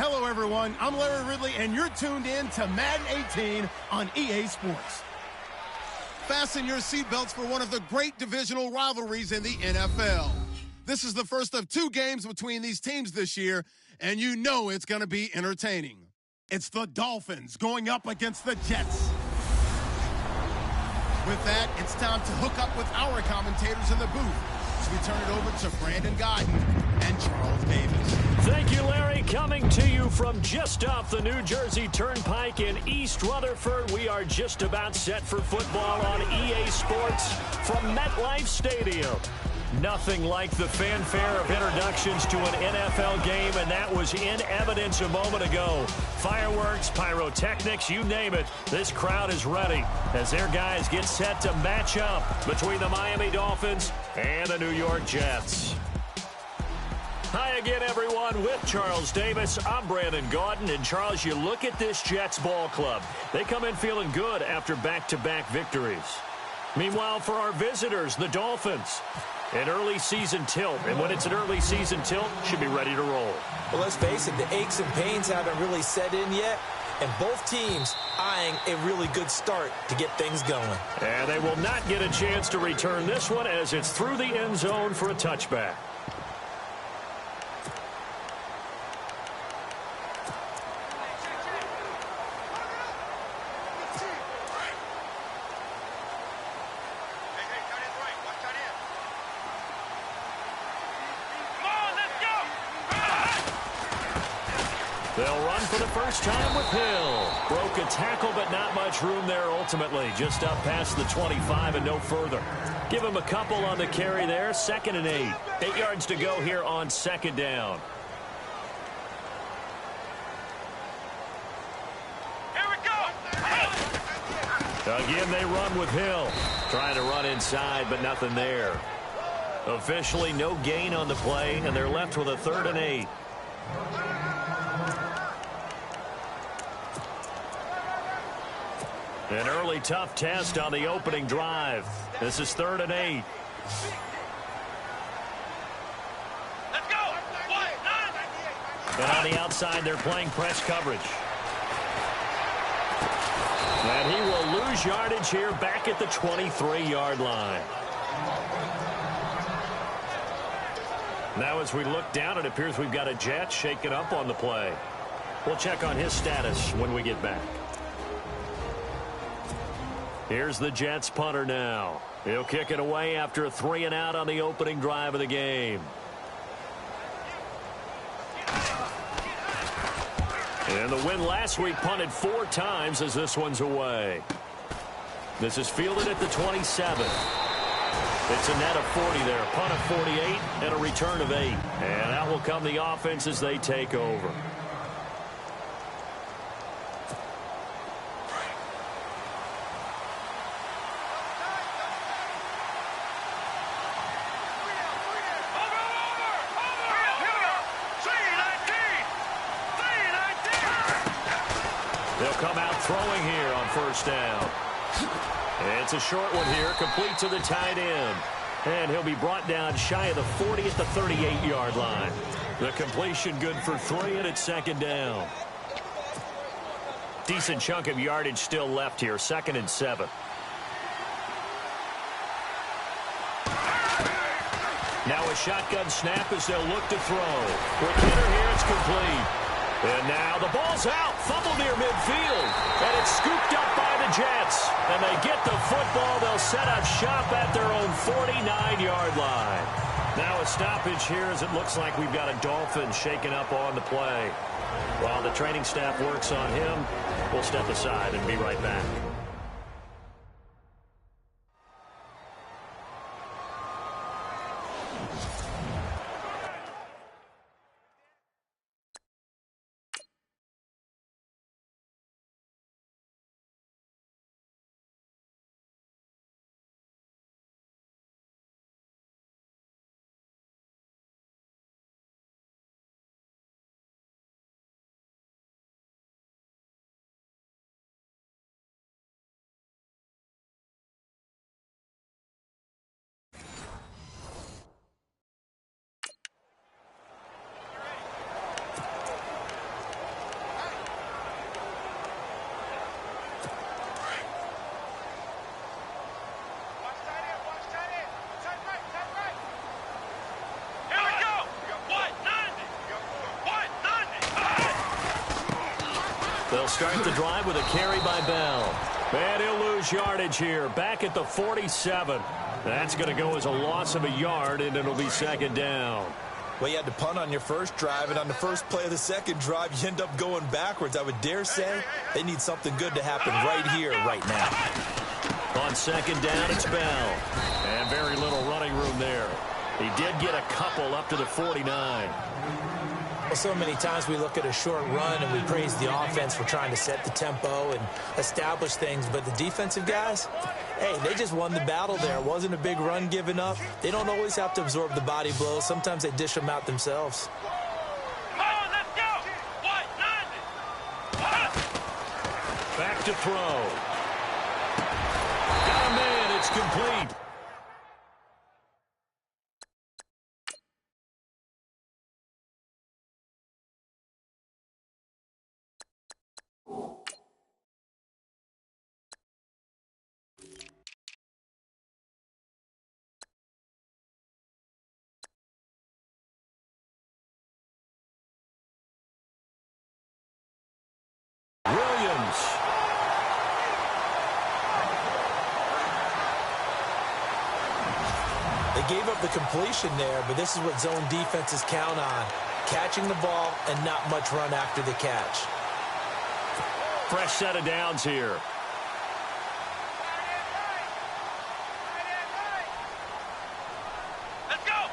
Hello, everyone. I'm Larry Ridley, and you're tuned in to Madden 18 on EA Sports. Fasten your seatbelts for one of the great divisional rivalries in the NFL. This is the first of 2 games between these teams this year, and you know it's going to be entertaining. It's the Dolphins going up against the Jets. With that, it's time to hook up with our commentators in the booth. So we turn it over to Brandon Godden and Charles Davis. Thank you, Larry. Coming to you from just off the New Jersey Turnpike in East Rutherford, we are just about set for football on EA Sports from MetLife Stadium. Nothing like the fanfare of introductions to an NFL game, and that was in evidence a moment ago. Fireworks, pyrotechnics, you name it. This crowd is ready as their guys get set to match up between the Miami Dolphins and the New York Jets. Hi again, everyone. With Charles Davis, I'm Brandon Gaudin. And, Charles, you look at this Jets ball club. They come in feeling good after back-to-back victories. Meanwhile, for our visitors, the Dolphins, an early season tilt. And when it's an early season tilt, should be ready to roll. Well, let's face it, the aches and pains haven't really set in yet. And both teams eyeing a really good start to get things going. And they will not get a chance to return this one as it's through the end zone for a touchback. They'll run for the first time with Hill. Broke a tackle, but not much room there ultimately. Just up past the 25 and no further. Give him a couple on the carry there. 2nd and 8. 8 yards to go here on 2nd down. Here we go! Again, they run with Hill. Trying to run inside, but nothing there. Officially, no gain on the play, and they're left with a 3rd and 8. An early tough test on the opening drive. This is 3rd and 8. Let's go! 1, 9. And on the outside, they're playing press coverage. And he will lose yardage here back at the 23-yard line. Now as we look down, it appears we've got a Jet shaken up on the play. We'll check on his status when we get back. Here's the Jets punter now. He'll kick it away after a 3 and out on the opening drive of the game. And the win last week punted 4 times as this one's away. This is fielded at the 27. It's a net of 40 there. Punt of 48 and a return of 8. And that will come the offense as they take over. They'll come out throwing here on 1st down. It's a short one here, complete to the tight end. And he'll be brought down shy of the 40 at the 38-yard line. The completion good for 3, and it's 2nd down. Decent chunk of yardage still left here, 2nd and 7. Now a shotgun snap as they'll look to throw. With Kidder here, it's complete. And now the ball's out, fumble near midfield, and it's scooped up by the Jets. And they get the football. They'll set up shop at their own 49-yard line. Now a stoppage here as it looks like we've got a Dolphin shaken up on the play. While the training staff works on him, we'll step aside and be right back. They'll start the drive with a carry by Bell. And he'll lose yardage here, back at the 47. That's going to go as a loss of a yard, and it'll be second down. Well, you had to punt on your first drive, and on the first play of the second drive, you end up going backwards. I would dare say they need something good to happen right here, right now. On second down, it's Bell. And very little running room there. He did get a couple up to the 49. Well, so many times we look at a short run and we praise the offense for trying to set the tempo and establish things, but the defensive guys, hey, they just won the battle there. It wasn't a big run given up. They don't always have to absorb the body blows. Sometimes they dish them out themselves. Come on, let's go. Back to throw. Got a man. It's complete. They gave up the completion there, but this is what zone defenses count on. Catching the ball and not much run after the catch. Fresh set of downs here. Let's go.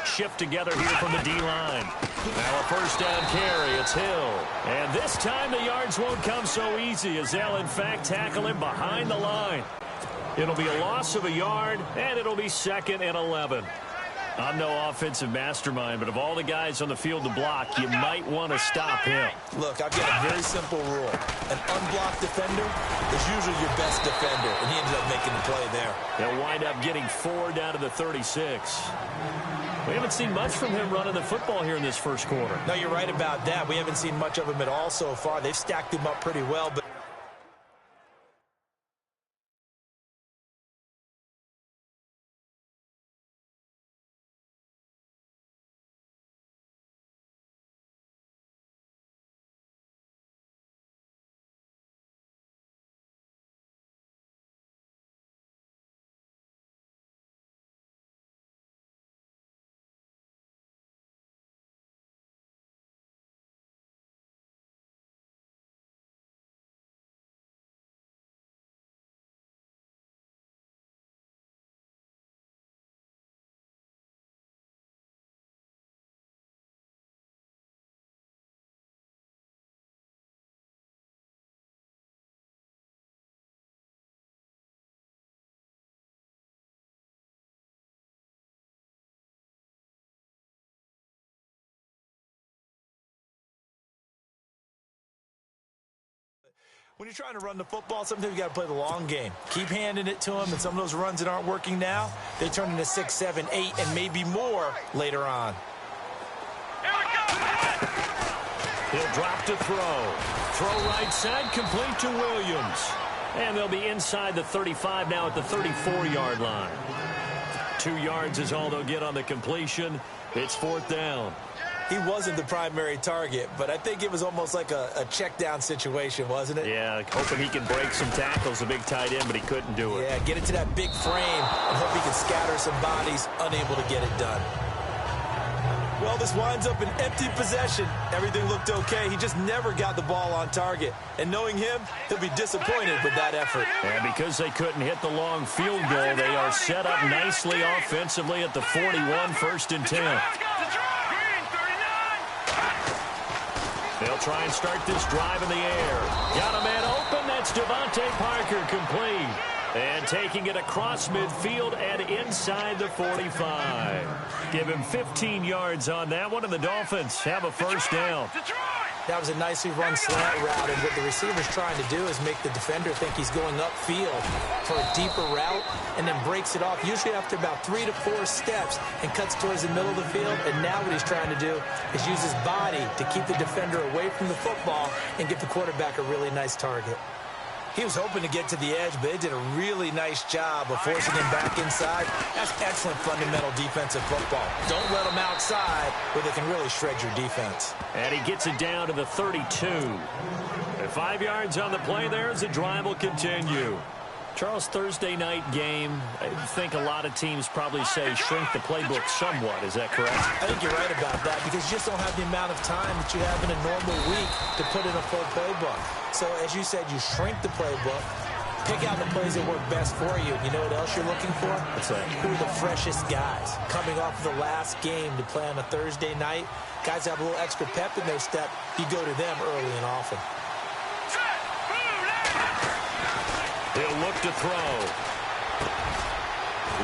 Shift together here from the D-line. Now a first down carry. It's Hill. And this time the yards won't come so easy as they'll, in fact, tackle him behind the line. It'll be a loss of a yard, and it'll be 2nd and 11. I'm no offensive mastermind, but of all the guys on the field to block, you might want to stop him. Look, I've got a very simple rule. An unblocked defender is usually your best defender, and he ended up making the play there. They'll wind up getting 4 down to the 36. We haven't seen much from him running the football here in this first quarter. No, you're right about that. We haven't seen much of him at all so far. They've stacked him up pretty well, but when you're trying to run the football, sometimes you got to play the long game. Keep handing it to them, and some of those runs that aren't working now, they turn into 6, 7, 8, and maybe more later on. Here we go. He'll drop to throw. Throw right side, complete to Williams. And they'll be inside the 35 now at the 34-yard line. 2 yards is all they'll get on the completion. It's 4th down. He wasn't the primary target, but I think it was almost like a check down situation, wasn't it? Yeah, hoping he can break some tackles, a big tight end, but he couldn't do it. Yeah, get it to that big frame and hope he can scatter some bodies, unable to get it done. Well, this winds up an empty possession. Everything looked okay. He just never got the ball on target. And knowing him, he'll be disappointed with that effort. And because they couldn't hit the long field goal, they are set up nicely offensively at the 41, 1st and 10. They'll try and start this drive in the air. Got a man open. That's Devontae Parker, complete. And taking it across midfield and inside the 45. Give him 15 yards on that one, and the Dolphins have a first down. That was a nicely run slant route, and what the receiver's trying to do is make the defender think he's going upfield for a deeper route and then breaks it off, usually after about 3 to 4 steps, and cuts towards the middle of the field. And now what he's trying to do is use his body to keep the defender away from the football and give the quarterback a really nice target. He was hoping to get to the edge, but they did a really nice job of forcing him back inside. That's excellent fundamental defensive football. Don't let them outside where they can really shred your defense. And he gets it down to the 32. At 5 yards on the play there as the drive will continue. Charles, Thursday night game, I think a lot of teams probably say shrink the playbook somewhat. Is that correct? I think you're right about that because you just don't have the amount of time that you have in a normal week to put in a full playbook. So, as you said, you shrink the playbook, pick out the plays that work best for you. You know what else you're looking for? What's that? Who are the freshest guys coming off the last game to play on a Thursday night? Guys have a little extra pep in their step. You go to them early and often. He'll look to throw.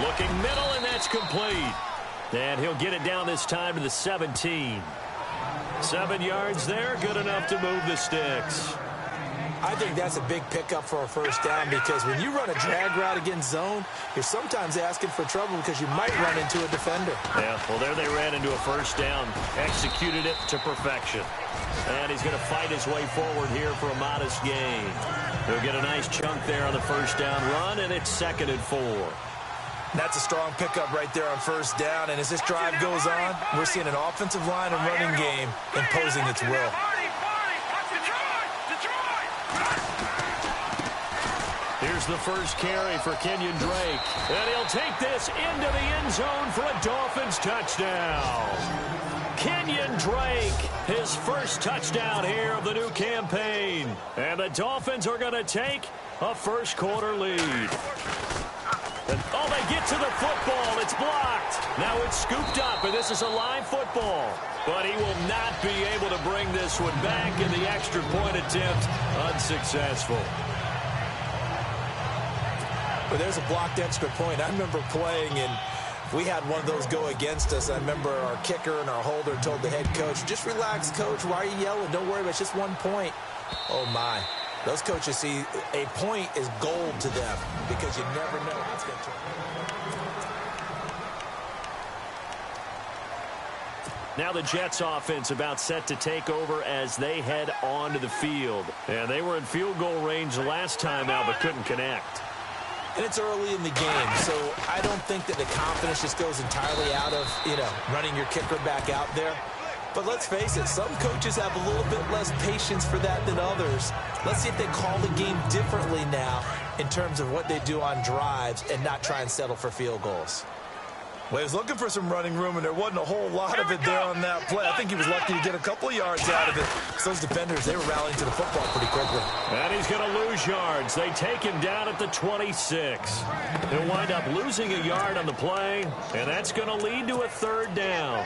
Looking middle, and that's complete. And he'll get it down this time to the 17. 7 yards there, good enough to move the sticks. I think that's a big pickup for a first down because when you run a drag route against zone, you're sometimes asking for trouble because you might run into a defender. Yeah, well, there they ran into a first down. Executed it to perfection. And he's going to fight his way forward here for a modest gain. He'll get a nice chunk there on the first down run, and it's 2nd and 4. That's a strong pickup right there on first down. And as this drive goes on, we're seeing an offensive line and running game imposing its will. Here's the first carry for Kenyon Drake. And he'll take this into the end zone for a Dolphins touchdown. Kenyon Drake, his first touchdown here of the new campaign. And the Dolphins are going to take a first quarter lead. And, oh, they get to the football. It's blocked. Now it's scooped up, and this is a live football. But he will not be able to bring this one back, and the extra point attempt unsuccessful. But there's a blocked extra point. I remember playing, and we had one of those go against us. I remember our kicker and our holder told the head coach, just relax, coach. Why are you yelling? Don't worry about it. It's just 1 point. Oh, my. Those coaches see a point is gold to them because you never know what's going to turn. Now the Jets offense about set to take over as they head onto the field. And they were in field goal range last time out but couldn't connect. And it's early in the game, so I don't think that the confidence just goes entirely out of, running your kicker back out there. But let's face it, some coaches have a little bit less patience for that than others. Let's see if they call the game differently now in terms of what they do on drives and not try and settle for field goals. Well, he was looking for some running room, and there wasn't a whole lot of it there on that play. I think he was lucky to get a couple of yards out of it. So those defenders, they were rallying to the football pretty quickly. And he's going to lose yards. They take him down at the 26. He'll wind up losing a yard on the play, and that's going to lead to a 3rd down.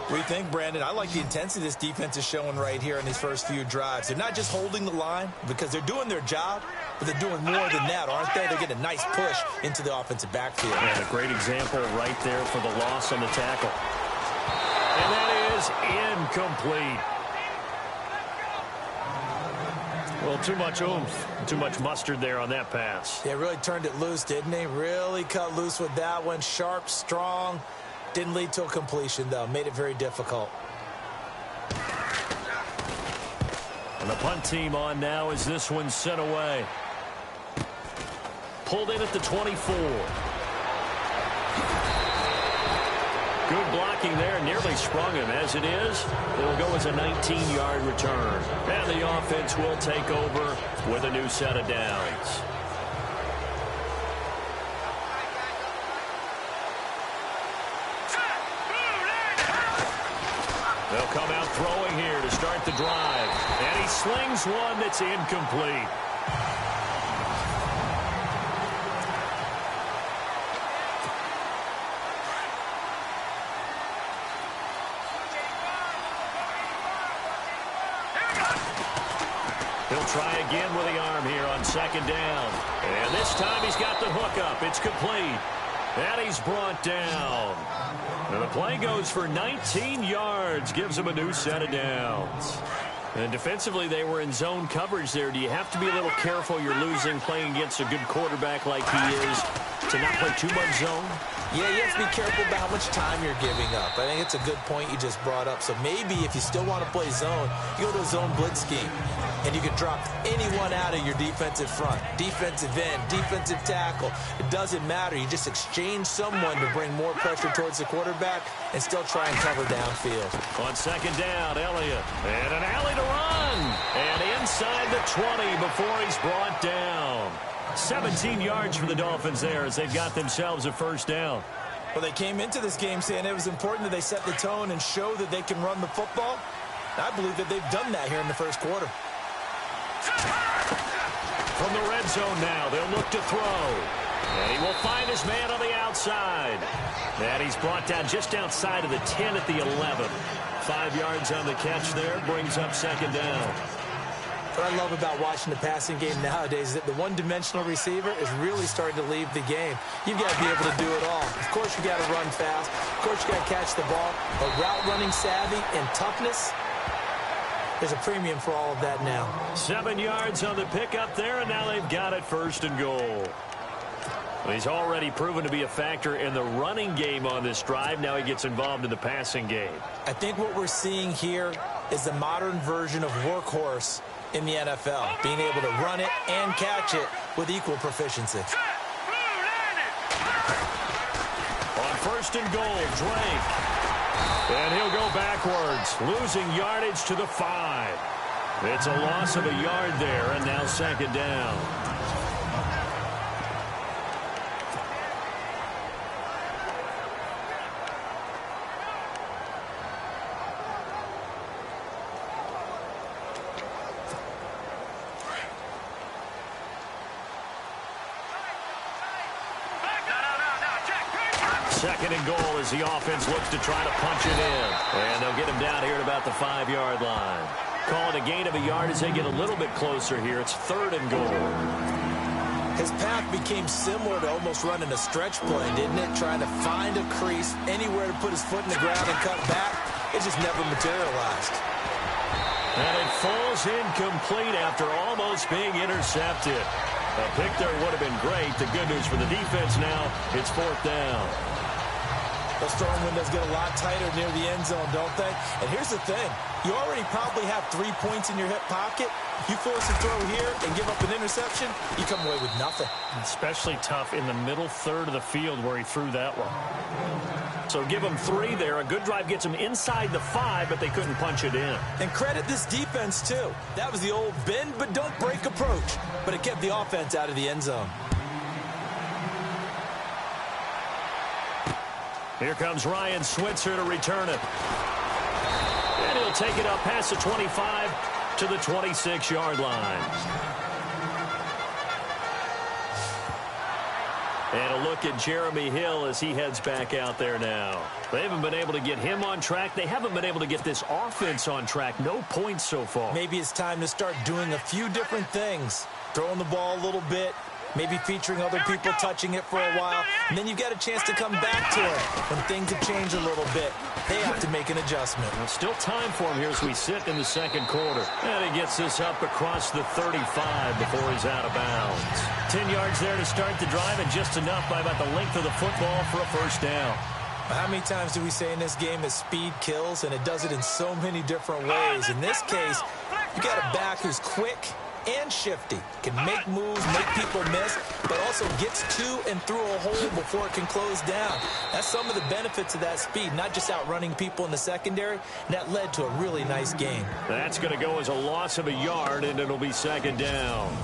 What do you think, Brandon? I like the intensity this defense is showing right here in these first few drives. They're not just holding the line because they're doing their job, but they're doing more than that, aren't they? They're getting a nice push into the offensive backfield. And a great example right there for the loss on the tackle. And that is incomplete. Well, too much oomph, too much mustard there on that pass. Yeah, really turned it loose, didn't he? Really cut loose with that one. Sharp, strong. Didn't lead to a completion, though. Made it very difficult. And the punt team on now as this one's sent away. Pulled in at the 24. Good blocking there. Nearly sprung him. As it is, it'll go as a 19-yard return. And the offense will take over with a new set of downs. They'll come out throwing here to start the drive. And he slings one that's incomplete. He'll try again with the arm here on 2nd down. And this time he's got the hook up. It's complete. And he's brought down. And the play goes for 19 yards. Gives him a new set of downs. And defensively, they were in zone coverage there. Do you have to be a little careful? You're losing playing against a good quarterback like he is to not play too much zone? Yeah, you have to be careful about how much time you're giving up. I think it's a good point you just brought up. So maybe if you still want to play zone, you go to a zone blitz scheme, and you can drop anyone out of your defensive front, defensive end, defensive tackle. It doesn't matter. You just exchange someone to bring more pressure towards the quarterback and still try and cover downfield. On second down, Elliott. And an alley to run. And inside the 20 before he's brought down. 17 yards for the Dolphins there as they've got themselves a first down. Well, they came into this game saying it was important that they set the tone and show that they can run the football. I believe that they've done that here in the first quarter. From the red zone now, they'll look to throw. And he will find his man on the outside. And he's brought down just outside of the 10 at the 11. 5 yards on the catch there, brings up second down. What I love about watching the passing game nowadays is that the one-dimensional receiver is really starting to leave the game. You've got to be able to do it all. Of course, you got to run fast. Of course, you got to catch the ball. But route running savvy and toughness, there's a premium for all of that now. 7 yards on the pickup there, and now they've got it first and goal. He's already proven to be a factor in the running game on this drive. Now he gets involved in the passing game. I think what we're seeing here is the modern version of workhorse in the NFL, being able to run it and catch it with equal proficiency. On first and goal, Drake. And he'll go backwards, losing yardage to the 5. It's a loss of a yard there, and now second down. Second and goal as the offense looks to try to punch it in. And they'll get him down here at about the 5-yard line. Call it a gain of a yard as they get a little bit closer here. It's third and goal. His path became similar to almost running a stretch play, didn't it? Trying to find a crease, anywhere to put his foot in the ground and cut back. It just never materialized. And it falls incomplete after almost being intercepted. A pick there would have been great. The good news for the defense now, it's fourth down. Those throwing windows get a lot tighter near the end zone, don't they? And here's the thing. You already probably have 3 points in your hip pocket. You force a throw here and give up an interception, you come away with nothing. Especially tough in the middle third of the field where he threw that one. So give them 3 there. A good drive gets them inside the 5, but they couldn't punch it in. And credit this defense, too. That was the old bend but don't break approach. But it kept the offense out of the end zone. Here comes Ryan Switzer to return it. And he'll take it up past the 25 to the 26-yard line. And a look at Jeremy Hill as he heads back out there now. They haven't been able to get him on track. They haven't been able to get this offense on track. No points so far. Maybe it's time to start doing a few different things. Throwing the ball a little bit. Maybe featuring other people touching it for a while. And then you've got a chance to come back to it when things have changed a little bit. They have to make an adjustment. Well, still time for him here as we sit in the second quarter. And he gets this up across the 35 before he's out of bounds. 10 yards there to start the drive, and just enough by about the length of the football for a first down. How many times do we say in this game that speed kills, and it does it in so many different ways? In this case, you got a back who's quick and shifty, can make moves, make people miss, but also gets to and through a hole before it can close down. That's some of the benefits of that speed, not just outrunning people in the secondary, and that led to a really nice game. That's going to go as a loss of a yard, and it'll be second down.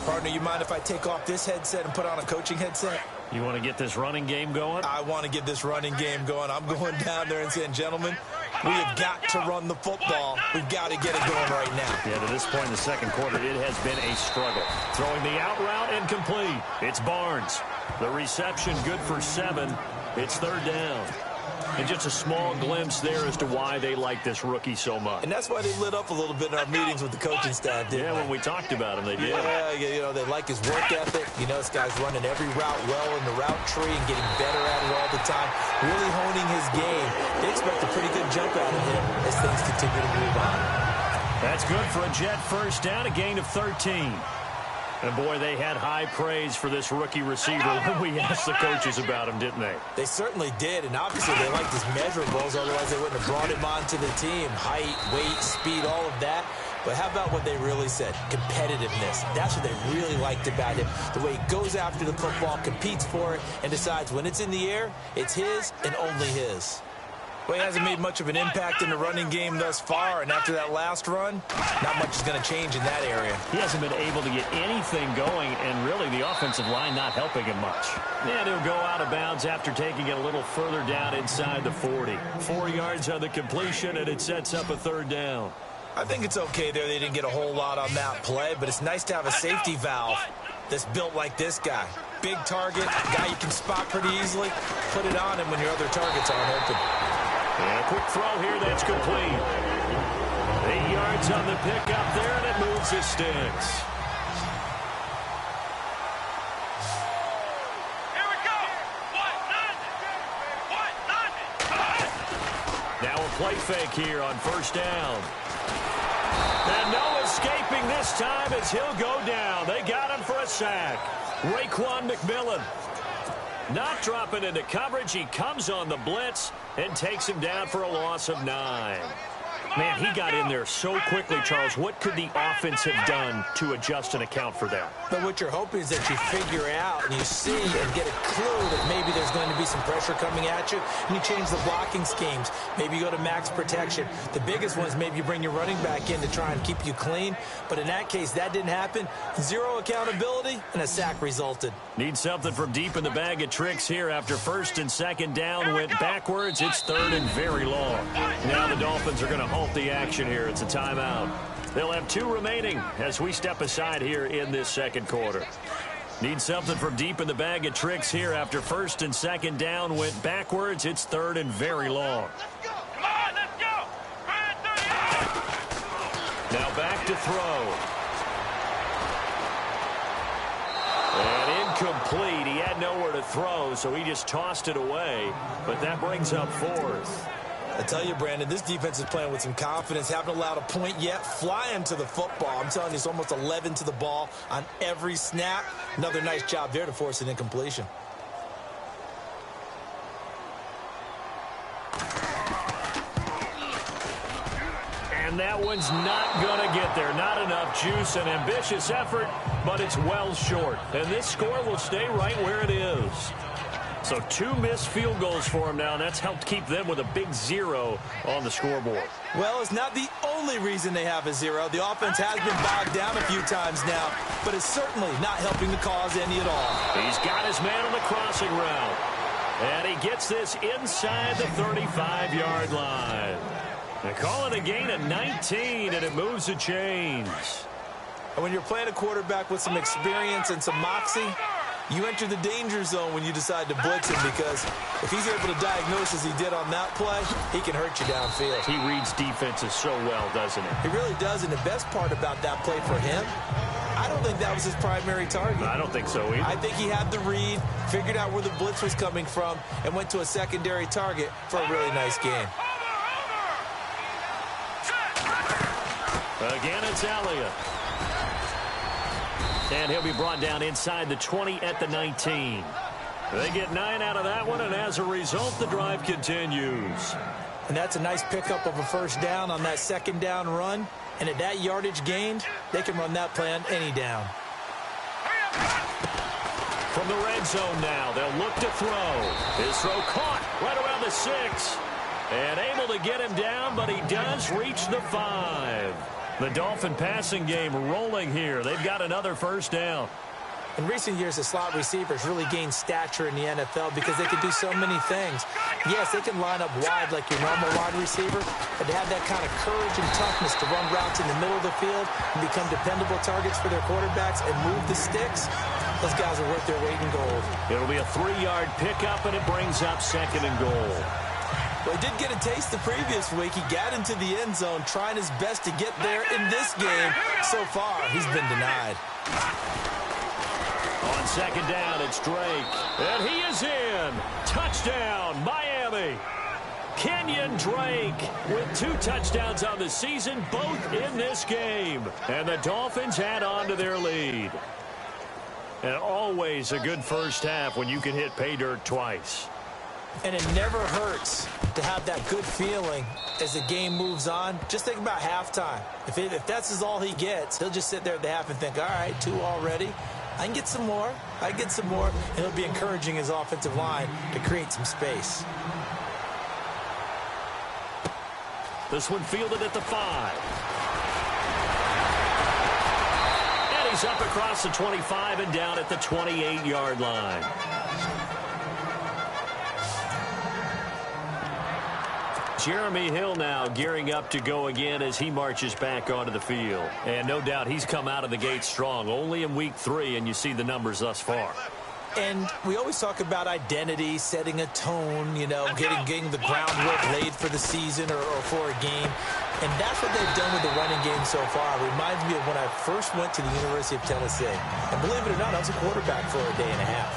Partner, you mind if I take off this headset and put on a coaching headset? You want to get this running game going? I want to get this running game going. I'm going down there and saying, gentlemen, we have got to run the football. We've got to get it going right now. Yeah, to this point in the second quarter, it has been a struggle. Throwing the out route incomplete. It's Barnes. The reception good for 7. It's third down. And just a small glimpse there as to why they like this rookie so much. And that's why they lit up a little bit in our meetings with the coaching staff, didn't they? When we talked about him, they did. Yeah, you know, they like his work ethic. You know, this guy's running every route well in the route tree and getting better at it all the time, really honing his game. They expect a pretty good jump out of him as things continue to move on. That's good for a Jet first down, a gain of 13. And, boy, they had high praise for this rookie receiver when we asked the coaches about him, didn't they? They certainly did, and obviously they liked his measurables, otherwise they wouldn't have brought him onto the team. Height, weight, speed, all of that. But how about what they really said? Competitiveness. That's what they really liked about him. The way he goes after the football, competes for it, and decides when it's in the air, it's his and only his. Well, he hasn't made much of an impact in the running game thus far, and after that last run, not much is going to change in that area. He hasn't been able to get anything going, and really the offensive line not helping him much. And he'll go out of bounds after taking it a little further down inside the 40. 4 yards on the completion, and it sets up a third down. I think it's okay there. They didn't get a whole lot on that play, but it's nice to have a safety valve that's built like this guy. Big target, guy you can spot pretty easily. Put it on him when your other targets aren't open. And a quick throw here that's complete. 8 yards on the pickup there, and it moves his sticks. Here we go. Now a play fake here on first down. And no escaping this time as he'll go down. They got him for a sack. Raekwon McMillan not dropping into coverage. He comes on the blitz and takes him down for a loss of 9. Man, he got in there so quickly, Charles. What could the offense have done to adjust and account for that? But what you're hoping is that you figure out and you see and get a clue that maybe there's going to be some pressure coming at you, and you change the blocking schemes. Maybe you go to max protection. The biggest one is maybe you bring your running back in to try and keep you clean. But in that case, that didn't happen. Zero accountability, and a sack resulted. Need something from deep in the bag of tricks here after first and second down went backwards. It's third and very long. Now the Dolphins are going to halt the action here. It's a timeout. They'll have 2 remaining as we step aside here in this second quarter. Need something from deep in the bag of tricks here after first and second down went backwards. It's third and very long. Come on, let's go. Now back to throw. And incomplete. He had nowhere to throw, so he just tossed it away. But that brings up fourth. I tell you, Brandon, this defense is playing with some confidence. Haven't allowed a point yet. Flying to the football. I'm telling you, it's almost 11 to the ball on every snap. Another nice job there to force an incompletion. And that one's not going to get there. Not enough juice. An ambitious effort, but it's well short. And this score will stay right where it is. So 2 missed field goals for him now, and that's helped keep them with a big 0 on the scoreboard. Well, it's not the only reason they have a 0. The offense has been bogged down a few times now, but it's certainly not helping the cause any at all. He's got his man on the crossing route. And he gets this inside the 35-yard line. They call it a gain of 19, and it moves the chains. And when you're playing a quarterback with some experience and some moxie, you enter the danger zone when you decide to blitz him, because if he's able to diagnose as he did on that play, he can hurt you downfield. He reads defenses so well, doesn't he? He really does, and the best part about that play for him, I don't think that was his primary target. I don't think so either. I think he had the read, figured out where the blitz was coming from, and went to a secondary target for a really nice game. Again, it's Elliott. And he'll be brought down inside the 20 at the 19. They get 9 out of that one, and as a result, the drive continues. And that's a nice pickup of a first down on that second down run. And at that yardage gained, they can run that play on any down. From the red zone now, they'll look to throw. His throw caught right around the 6. And able to get him down, but he does reach the 5. The Dolphin passing game rolling here. They've got another first down. In recent years, the slot receivers really gained stature in the NFL because they can do so many things. Yes, they can line up wide like your normal wide receiver, but to have that kind of courage and toughness to run routes in the middle of the field and become dependable targets for their quarterbacks and move the sticks, those guys are worth their weight in gold. It'll be a 3-yard pickup, and it brings up second and goal. Well, he did get a taste the previous week. He got into the end zone trying his best to get there in this game. So far, he's been denied. On second down, it's Drake. And he is in. Touchdown, Miami. Kenyon Drake with 2 touchdowns on the season, both in this game. And the Dolphins add on to their lead. And always a good first half when you can hit pay dirt twice. And it never hurts to have that good feeling as the game moves on. Just think about halftime. If that's all he gets, he'll just sit there at the half and think, all right, 2 already. I can get some more. I can get some more. And he'll be encouraging his offensive line to create some space. This one fielded at the 5. And he's up across the 25 and down at the 28-yard line. Jeremy Hill now gearing up to go again as he marches back onto the field. And no doubt he's come out of the gate strong. Only in week 3, and you see the numbers thus far. And we always talk about identity, setting a tone, you know, getting the groundwork laid for the season or for a game. And that's what they've done with the running game so far. It reminds me of when I first went to the University of Tennessee. And believe it or not, I was a quarterback for a day and a half.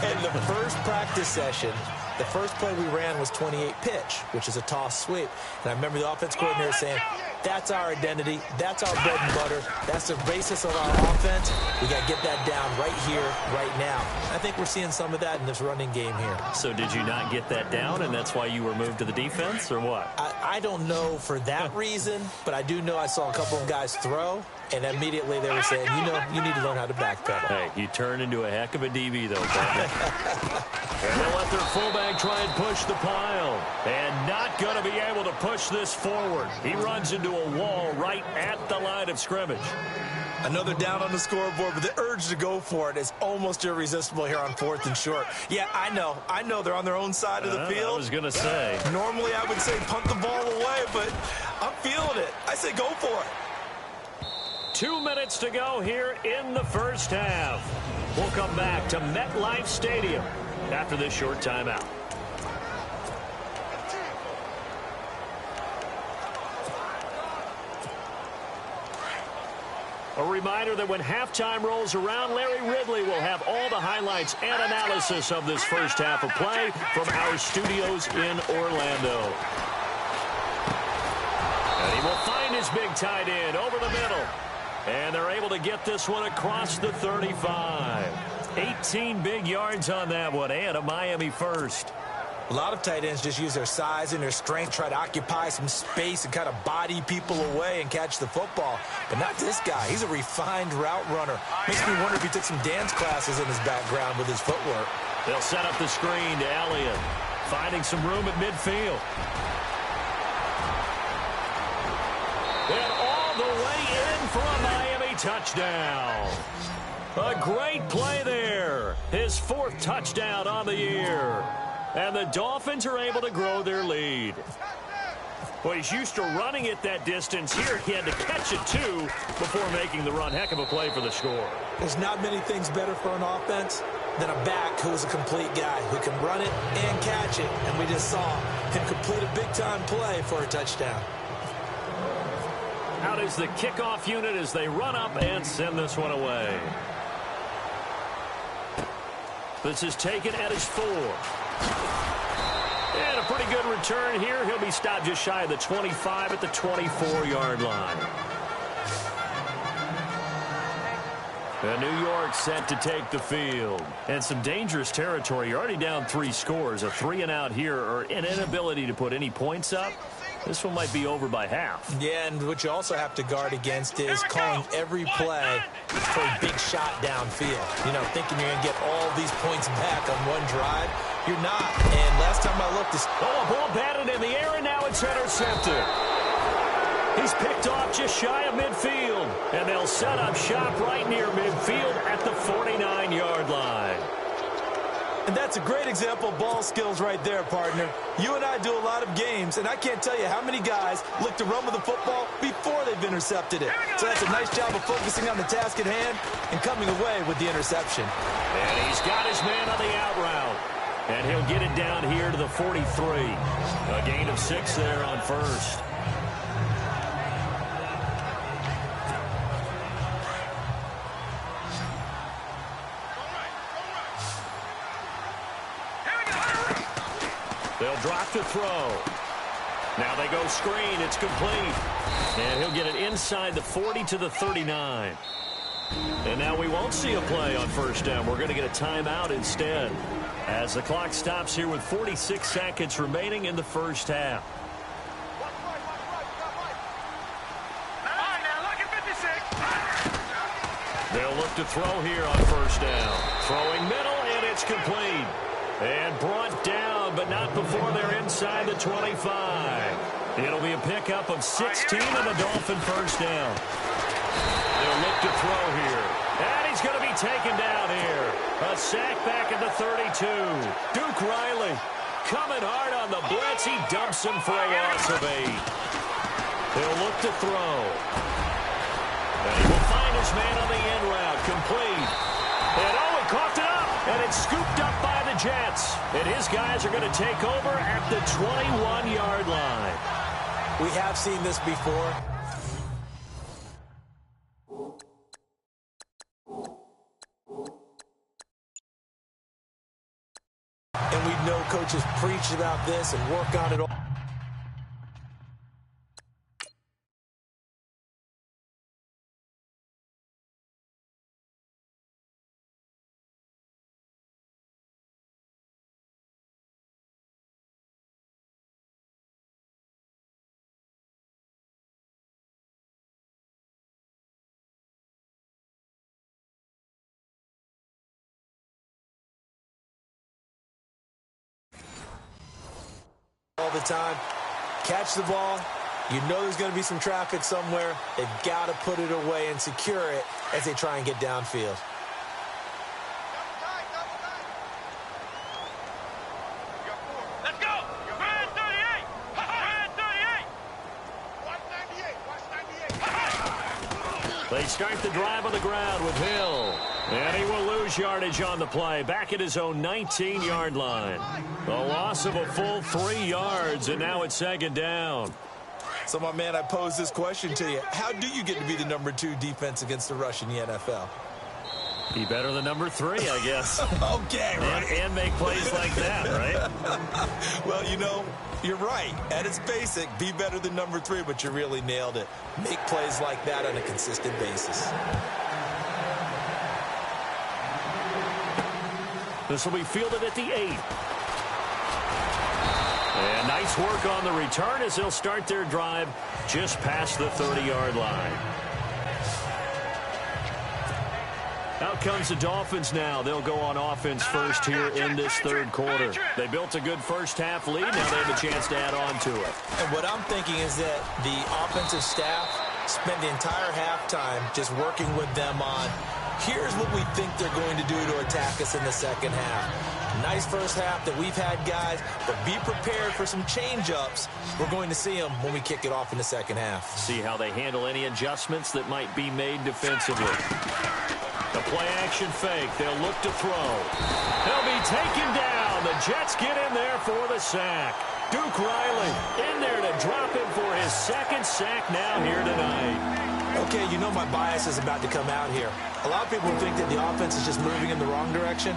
And the first practice session, the first play we ran was 28 pitch, which is a toss sweep. And I remember the offense coordinator saying, that's our identity. That's our bread and butter. That's the basis of our offense. We got to get that down right here, right now. I think we're seeing some of that in this running game here. So did you not get that down, and that's why you were moved to the defense, or what? I don't know for that reason, but I do know I saw a couple of guys throw, and immediately they were saying, you know, you need to learn how to backpedal. Hey, you turn into a heck of a DB, though, partner. And they'll let their fullback try and push the pile. And not going to be able to push this forward. He runs into a wall right at the line of scrimmage. Another down on the scoreboard, but the urge to go for it is almost irresistible here on 4th and short. Yeah, I know they're on their own side of the field. I was going to say. Normally I would say punt the ball away, but I'm feeling it. I say go for it. 2 minutes to go here in the first half. We'll come back to MetLife Stadium after this short timeout. A reminder that when halftime rolls around, Larry Ridley will have all the highlights and analysis of this first half of play from our studios in Orlando. And he will find his big tight end over the middle. And they're able to get this one across the 35. 18 big yards on that one, and a Miami first. A lot of tight ends just use their size and their strength, try to occupy some space and kind of body people away and catch the football. But not this guy. He's a refined route runner. Makes me wonder if he took some dance classes in his background with his footwork. They'll set up the screen to Elliott, finding some room at midfield. And all the way in for a Miami touchdown. A great play there. His 4th touchdown on the year. And the Dolphins are able to grow their lead. Well, he's used to running it that distance. Here, he had to catch it, too, before making the run. Heck of a play for the score. There's not many things better for an offense than a back who is a complete guy who can run it and catch it. And we just saw him complete a big-time play for a touchdown. Out is the kickoff unit as they run up and send this one away. This is taken at his 4. And a pretty good return here. He'll be stopped just shy of the 25 at the 24-yard line. And New York set to take the field. And some dangerous territory. You're already down 3 scores. A 3-and-out here, or an inability to put any points up. This one might be over by half. Yeah, and what you also have to guard against is calling every play for a big shot downfield. You know, thinking you're going to get all these points back on one drive. You're not. And last time I looked, a ball batted in the air, and now it's intercepted. He's picked off just shy of midfield. And they'll set up shop right near midfield at the 49-yard line. And that's a great example of ball skills right there, partner. You and I do a lot of games, and I can't tell you how many guys look to run with the football before they've intercepted it. So that's a nice job of focusing on the task at hand and coming away with the interception. And he's got his man on the out route. And he'll get it down here to the 43. A gain of 6 there on first. They'll drop to throw. Now they go screen. It's complete. And he'll get it inside the 40 to the 39. And now we won't see a play on first down. We're going to get a timeout instead, as the clock stops here with 46 seconds remaining in the first half. They'll look to throw here on first down. Throwing middle, and it's complete. And brought down, but not before they're inside the 25. It'll be a pickup of 16 and a Dolphin first down. They'll look to throw here. And he's going to be taken down here. A sack back at the 32. Duke Riley coming hard on the blitz. He dumps him for a loss of 8. They'll look to throw. And he will find his man on the end route. Complete. And he coughed it up. And it's scooped up by the Jets. And his guys are going to take over at the 21-yard line. We have seen this before. And we know coaches preach about this and work on it all. All the time. Catch the ball. You know there's going to be some traffic somewhere. They've got to put it away and secure it as they try and get downfield. Let's go! Red 38! Red 38! They start the drive on the ground with Hill. And he will lose yardage on the play. Back at his own 19-yard line. A loss of a full 3 yards, and now it's second down. So, my man, I pose this question to you. How do you get to be the number 2 defense against the rush in the NFL? Be better than number 3, I guess. Okay, right. And make plays like that, right? Well, you know, you're right. At its basic, be better than number 3, but you really nailed it. Make plays like that on a consistent basis. This will be fielded at the 8. And nice work on the return as they'll start their drive just past the 30-yard line. Out comes the Dolphins now. They'll go on offense first here in this third quarter. They built a good first-half lead. Now they have a chance to add on to it. And what I'm thinking is that the offensive staff spent the entire halftime just working with them on, here's what we think they're going to do to attack us in the second half. Nice first half that we've had, guys, but be prepared for some change-ups. We're going to see them when we kick it off in the second half. See how they handle any adjustments that might be made defensively. The play-action fake. They'll look to throw. They'll be taken down. The Jets get in there for the sack. Duke Riley in there to drop him for his second sack now here tonight. Okay, you know my bias is about to come out here. A lot of people think that the offense is just moving in the wrong direction.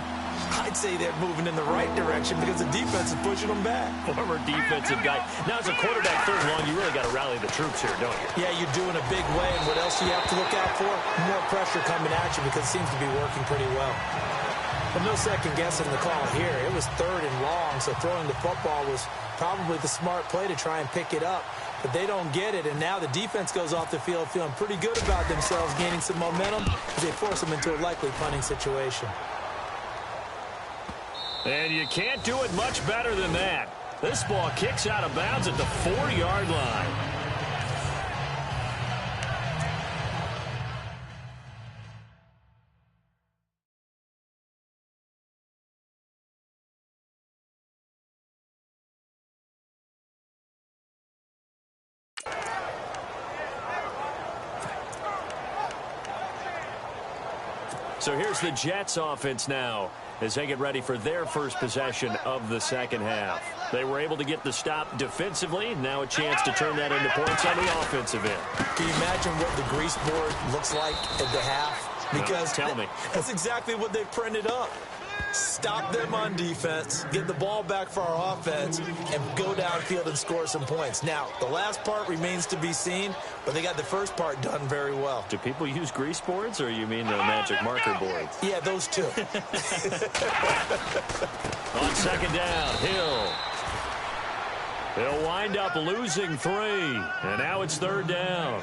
I'd say they're moving in the right direction because the defense is pushing them back. Former defensive guy. Now, as a quarterback third and long, you really got to rally the troops here, don't you? Yeah, you do in a big way. And what else do you have to look out for? More pressure coming at you because it seems to be working pretty well. But no second guessing the call here. It was third and long, so throwing the football was probably the smart play to try and pick it up. But they don't get it, and now the defense goes off the field feeling pretty good about themselves, gaining some momentum as they force them into a likely punting situation. And you can't do it much better than that. This ball kicks out of bounds at the 4-yard line. So here's the Jets offense now as they get ready for their first possession of the second half. They were able to get the stop defensively. Now a chance to turn that into points on the offensive end. Can you imagine what the grease board looks like at the half? Because tell me. That's exactly what they printed up. Stop them on defense, get the ball back for our offense, and go downfield and score some points. Now, the last part remains to be seen, but they got the first part done very well. Do people use grease boards, or you mean the magic marker boards? Yeah, those two. On second down, Hill. He'll wind up losing 3, and now it's third down.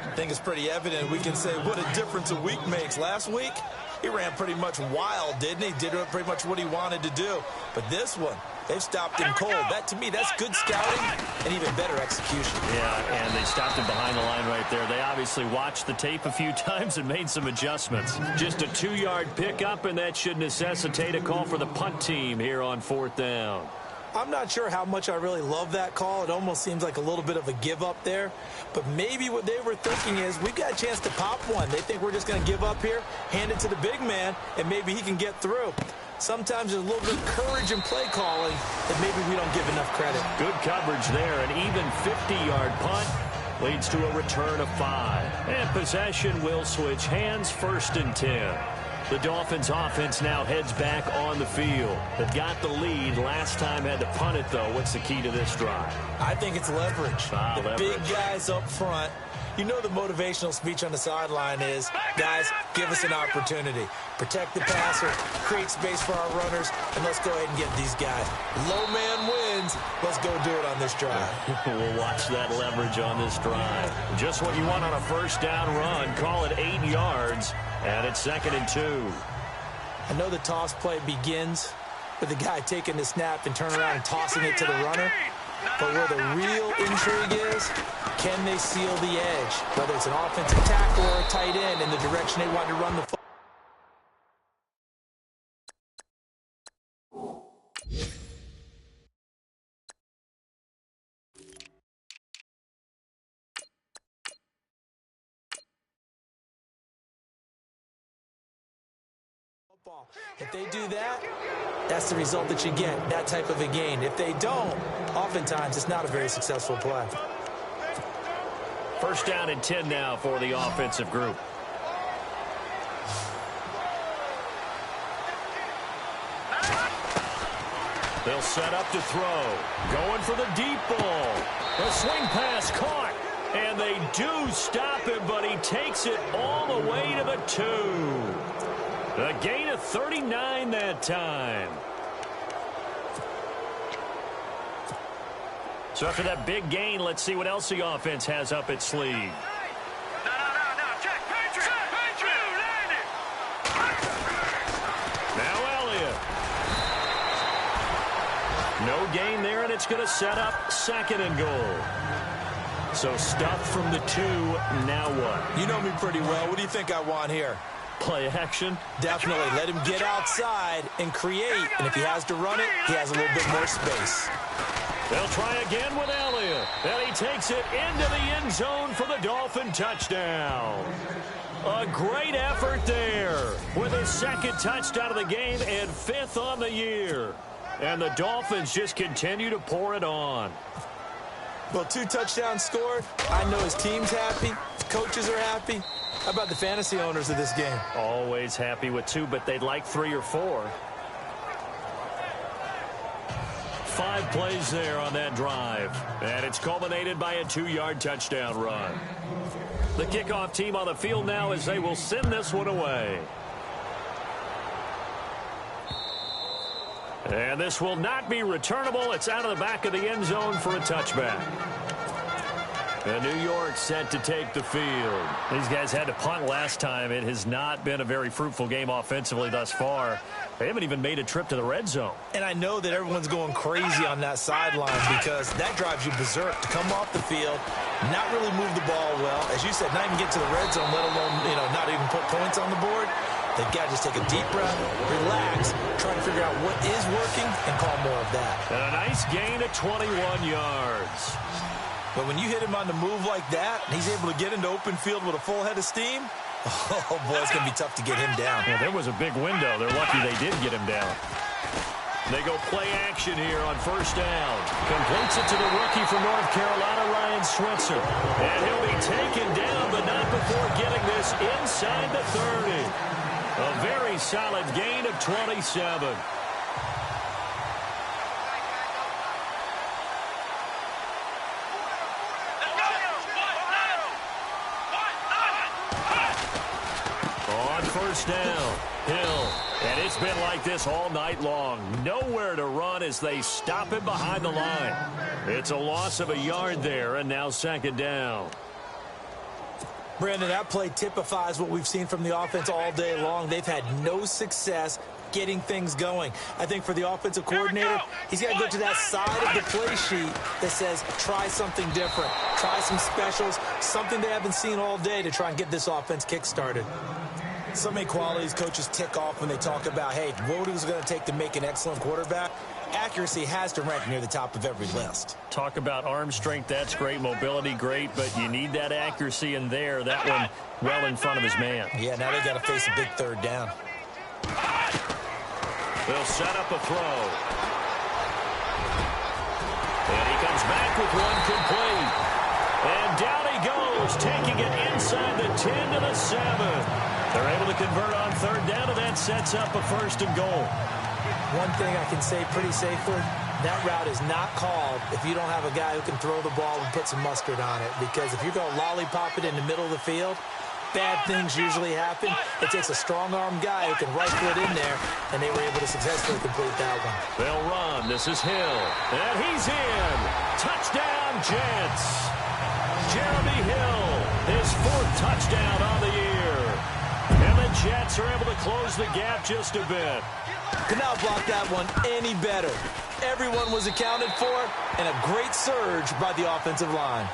I think it's pretty evident. We can say what a difference a week makes. Last week, he ran pretty much wild, didn't he? Did pretty much what he wanted to do. But this one, they've stopped him cold. That, to me, that's good scouting and even better execution. Yeah, and they stopped him behind the line right there. They obviously watched the tape a few times and made some adjustments. Just a 2-yard pickup, and that should necessitate a call for the punt team here on fourth down. I'm not sure how much I really love that call. It almost seems like a little bit of a give up there. But maybe what they were thinking is, we've got a chance to pop one. They think we're just going to give up here, hand it to the big man, and maybe he can get through. Sometimes there's a little bit of courage in play calling that maybe we don't give enough credit. Good coverage there. An even 50-yard punt leads to a return of 5. And possession will switch hands, 1st and 10. The Dolphins offense now heads back on the field. They've got the lead. Last time had to punt it, though. What's the key to this drive? I think it's leverage. The leverage. Big guys up front. You know the motivational speech on the sideline is, guys, give us an opportunity. Protect the passer, create space for our runners, and let's go ahead and get these guys. Low man wins. Let's go do it on this drive. We'll watch that leverage on this drive. Just what you want on a first down run. Call it 8 yards, and it's 2nd and 2. I know the toss play begins with the guy taking the snap and turning around and tossing it to the runner. But where the real intrigue is, can they seal the edge? Whether it's an offensive tackle or a tight end in the direction they want to run the football. If they do that, that's the result that you get, that type of a gain. If they don't, oftentimes it's not a very successful play. First down and 10 now for the offensive group. They'll set up to throw. Going for the deep ball. The swing pass caught. And they do stop him, but he takes it all the way to the 2. A gain of 39 that time. So after that big gain, let's see what else the offense has up its sleeve. No, check. Patriot, land it. Now Elliott. No gain there, and it's going to set up 2nd and goal. So stuff from the 2, now what? You know me pretty well. What do you think I want here? Play action? Definitely. Let him get outside and create. And if he has to run it, he has a little bit more space. They'll try again with Elliott. And he takes it into the end zone for the Dolphin touchdown. A great effort there with his 2nd touchdown of the game and 5th on the year. And the Dolphins just continue to pour it on. Well, 2 touchdowns scored. I know his team's happy. His coaches are happy. How about the fantasy owners of this game? Always happy with 2, but they'd like 3 or 4. 5 plays there on that drive. And it's culminated by a 2-yard touchdown run. The kickoff team on the field now as they will send this one away. And this will not be returnable. It's out of the back of the end zone for a touchback. And New York set to take the field. These guys had to punt last time. It has not been a very fruitful game offensively thus far. They haven't even made a trip to the red zone. And I know that everyone's going crazy on that sideline because that drives you berserk to come off the field, not really move the ball well. As you said, not even get to the red zone, let alone, not even put points on the board. They've got to just take a deep breath, relax, try to figure out what is working, and call more of that. And a nice gain of 21 yards. But when you hit him on the move like that, and he's able to get into open field with a full head of steam, oh, boy, it's going to be tough to get him down. Yeah, there was a big window. They're lucky they did get him down. They go play action here on first down. Completes it to the rookie from North Carolina, Ryan Switzer. And he'll be taken down, but not before getting this inside the 30. A very solid gain of 27. On first down, Hill. And it's been like this all night long. Nowhere to run as they stop him behind the line. It's a loss of a yard there, and now second down. Brandon, that play typifies what we've seen from the offense all day long. They've had no success getting things going. I think for the offensive coordinator, he's got to go to that side of the play sheet that says try something different, try some specials, something they haven't seen all day to try and get this offense kick-started. So many qualities coaches tick off when they talk about, hey, what is it going to take to make an excellent quarterback? Accuracy has to rank near the top of every list. Talk about arm strength, that's great. Mobility, great, but you need that accuracy in there. That one well in front of his man. Yeah, now they got to face a big third down. They'll set up a throw. And he comes back with one complete. And down he goes, taking it inside the 10 to the 7. They're able to convert on third down, and that sets up a 1st and goal. One thing I can say pretty safely, that route is not called if you don't have a guy who can throw the ball and put some mustard on it. Because if you're going to lollipop it in the middle of the field, bad things usually happen. It takes a strong-arm guy who can rifle it in there, and they were able to successfully complete that one. They'll run. This is Hill. And he's in. Touchdown, Jets. Jeremy Hill, his 4th touchdown on the year. And the Jets are able to close the gap just a bit. Could not block that one any better. Everyone was accounted for, and a great surge by the offensive line.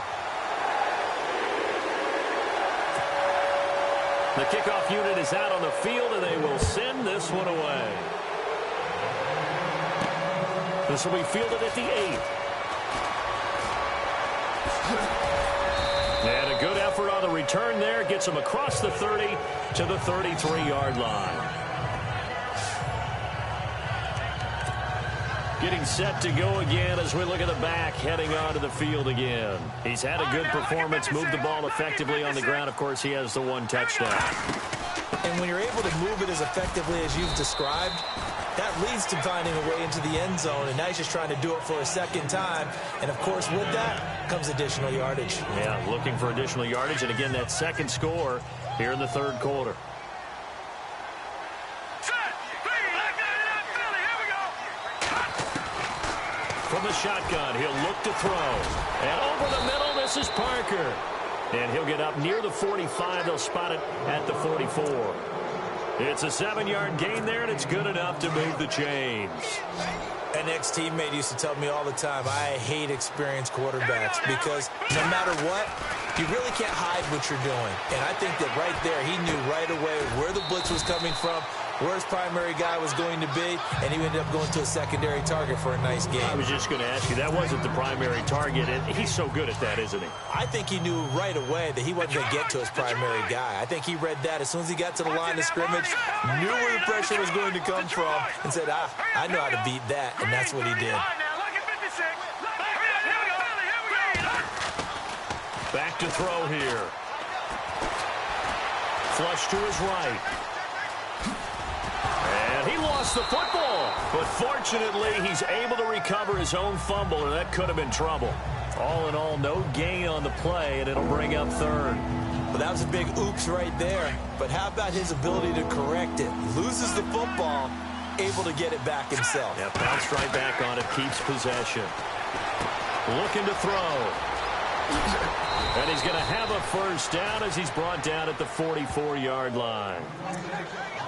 The kickoff unit is out on the field, and they will send this one away. This will be fielded at the 8. And a good effort on the return there. Gets him across the 30 to the 33-yard line. Getting set to go again as we look at the back, heading onto the field again. He's had a good performance, moved the ball effectively on the ground. Of course, he has the 1 touchdown. And when you're able to move it as effectively as you've described, that leads to finding a way into the end zone, and now he's just trying to do it for a second time. And, of course, with that comes additional yardage. Yeah, looking for additional yardage. And, again, that second score here in the third quarter. From the shotgun, he'll look to throw. And over the middle, this is Parker. And he'll get up near the 45. They'll spot it at the 44. It's a 7-yard gain there, and it's good enough to move the chains. An ex-teammate used to tell me all the time, I hate experienced quarterbacks because no matter what, you really can't hide what you're doing. And I think that right there, he knew right away where the blitz was coming from, where his primary guy was going to be, and he ended up going to a secondary target for a nice game. I was just going to ask you, that wasn't the primary target, and he's so good at that, isn't he? I think he knew right away that he wasn't going to get to his primary guy. I think he read that as soon as he got to the line of scrimmage, knew where the pressure was going to come from, and said, I know how to beat that, and that's what he did. Back to throw here. Flush to his right. And he lost the football. But fortunately, he's able to recover his own fumble, or that could have been trouble. All in all, no gain on the play, and it'll bring up third. Well, that was a big oops right there. But how about his ability to correct it? Loses the football, able to get it back himself. Yeah, bounced right back on it, keeps possession. Looking to throw. And he's going to have a first down as he's brought down at the 44-yard line.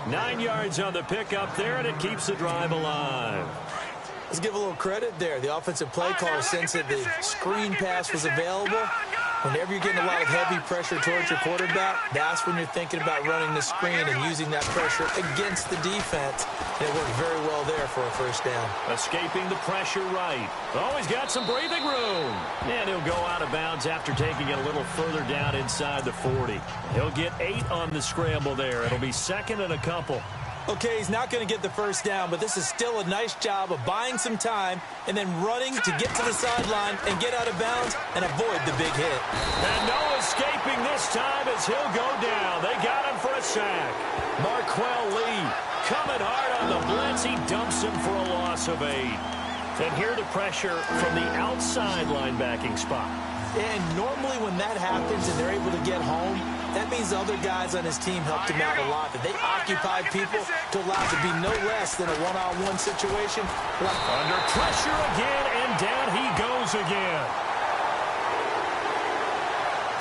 9 yards on the pickup there, and it keeps the drive alive. Let's give a little credit there. The offensive play caller sensed that the screen pass was available. Whenever you're getting a lot of heavy pressure towards your quarterback, that's when you're thinking about running the screen and using that pressure against the defense. And it worked very well there for a first down. Escaping the pressure right. Oh, he's got some breathing room. And he'll go out of bounds after taking it a little further down inside the 40. He'll get 8 on the scramble there. It'll be second and a couple. Okay, he's not going to get the first down, but this is still a nice job of buying some time and then running to get to the sideline and get out of bounds and avoid the big hit. And no escaping this time as he'll go down. They got him for a sack. Marquell Lee coming hard on the blitz. He dumps him for a loss of 8. And here the pressure from the outside linebacking spot. And normally when that happens and they're able to get home, that means the other guys on his team helped him out a lot. That they occupied people to allow it to be no less than a one-on-one situation. Under pressure again, and down he goes again.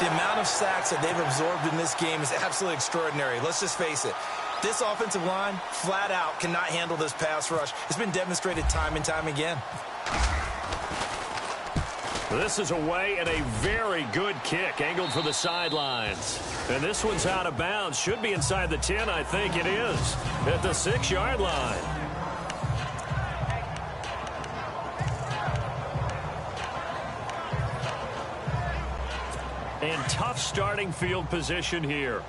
The amount of sacks that they've absorbed in this game is absolutely extraordinary. Let's just face it. This offensive line, flat out, cannot handle this pass rush. It's been demonstrated time and time again. This is away and a very good kick, angled for the sidelines. And this one's out of bounds. Should be inside the 10, I think it is, at the 6-yard line. And tough starting field position here.